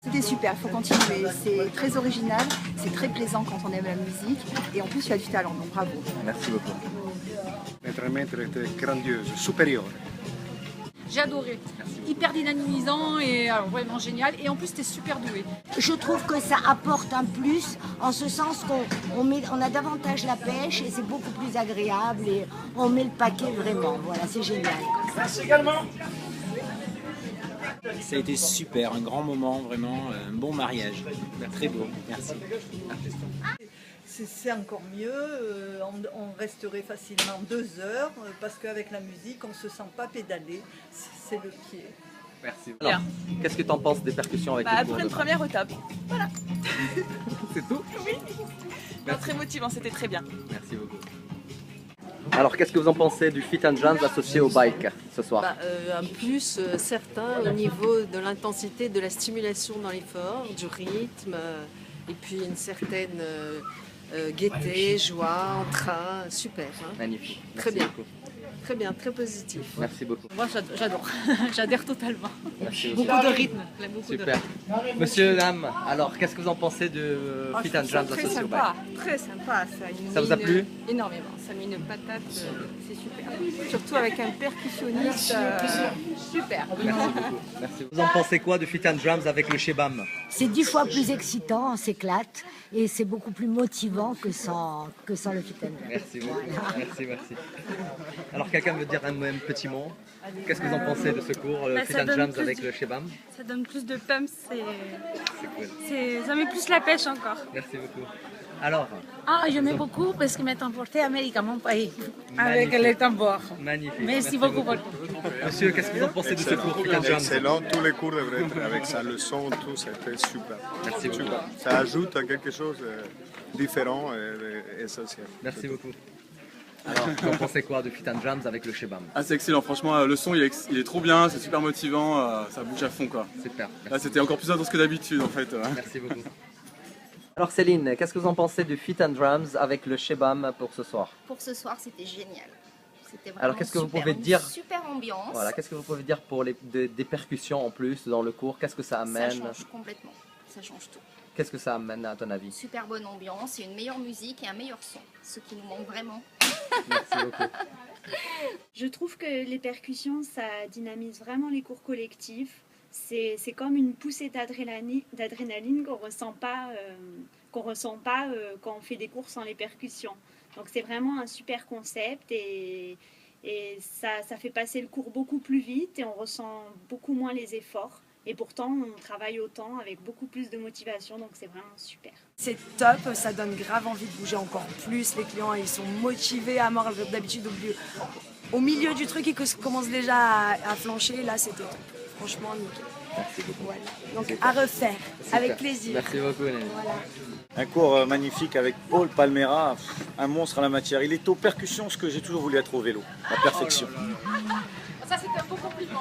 C'était super, il faut continuer. C'est très original, c'est très plaisant quand on aime la musique et en plus tu as du talent, donc bravo. Merci beaucoup. Naturalmente était grandiose, supérieure. J'ai adoré, hyper dynamisant et alors, vraiment génial. Et en plus, t'es super doué. Je trouve que ça apporte un plus, en ce sens qu'on a davantage la pêche et c'est beaucoup plus agréable et on met le paquet vraiment. Voilà, c'est génial. Merci également. Ça a été super, un grand moment, vraiment, un bon mariage. Très beau, merci. C'est encore mieux, on resterait facilement 2 heures parce qu'avec la musique on ne se sent pas pédaler, c'est le pied. Merci. Alors, qu'est-ce que tu en penses des percussions avec le cours Après de une première étape. Voilà. C'est tout? Oui. Non, très motivant, c'était très bien. Merci beaucoup. Alors, qu'est-ce que vous en pensez du Fit and Jams associé au bike ce soir? Un plus certain au niveau de l'intensité, de la stimulation dans l'effort, du rythme, et puis une certaine gaieté, joie, entrain, super. Hein. Magnifique. Très Merci bien. beaucoup. Très bien, très positif. Merci beaucoup. Moi, j'adore, j'adhère totalement. Merci beaucoup. Beaucoup de rythme. Beaucoup Super. Monsieur, dame, alors qu'est-ce que vous en pensez de Fit and Jams très associé au bike? sympa, très sympa. Ça vous a plu? Énormément, ça met une patate, c'est super. Surtout avec un percussionniste, super. Merci beaucoup. Merci. Vous en pensez quoi de Fit and Jams avec le Shebam? C'est 10 fois plus excitant, on s'éclate et c'est beaucoup plus motivant que sans le fit and jam. Merci beaucoup. Merci, merci. Alors quelqu'un veut dire un petit mot? Qu'est-ce que vous en pensez de ce cours, le Fit and Jams avec le Shebam? Ça donne plus de pumps, C'est cool. ça met plus la pêche encore. Merci beaucoup. Alors, J'aimais beaucoup parce que m'a emporté à Amérique, mon pays, avec magnifique. les tambours. Magnifique. Merci beaucoup. Monsieur, qu'est-ce que vous en pensez de ce cours Fit and Jams? Excellent, tous les cours devraient être avec ça, le son, tout, c'était super. Merci beaucoup. Super. Ça ajoute à quelque chose de différent et essentiel. Merci beaucoup. Alors, vous en pensez quoi de Fit and Jams avec le Shebam? Ah, c'est excellent, franchement, le son il est trop bien, c'est super motivant, ça bouge à fond quoi. Super. Là c'était encore plus intense que d'habitude en fait. Merci beaucoup. Alors Céline, qu'est-ce que vous en pensez du Fit and Drums avec le Shebam pour ce soir? Pour ce soir, c'était génial. C'était vraiment Alors qu'est-ce que vous super, pouvez une dire? Super ambiance. Voilà, qu'est-ce que vous pouvez dire pour des percussions en plus dans le cours? Qu'est-ce que ça Ça amène? change complètement. Ça change tout. Qu'est-ce que ça amène à ton avis? Super bonne ambiance et une meilleure musique et un meilleur son. Ce qui nous manque vraiment. Merci beaucoup. Je trouve que les percussions, ça dynamise vraiment les cours collectifs. C'est comme une poussée d'adrénaline qu'on ressent pas quand on fait des cours sans les percussions. Donc c'est vraiment un super concept et ça fait passer le cours beaucoup plus vite et on ressent beaucoup moins les efforts. Et pourtant, on travaille autant avec beaucoup plus de motivation, donc c'est vraiment super. C'est top, ça donne grave envie de bouger encore plus. Les clients, ils sont motivés à mort. D'habitude, au milieu du truc, ils commencent déjà à flancher. Là, c'était top. Franchement, nickel. Merci beaucoup. Voilà. Donc, à refaire, avec plaisir. Merci beaucoup, Nelly. Voilà. Un cours magnifique avec Paul Palmera, un monstre à la matière. Il est aux percussions, ce que j'ai toujours voulu être au vélo, la perfection. Ça, c'était un beau compliment.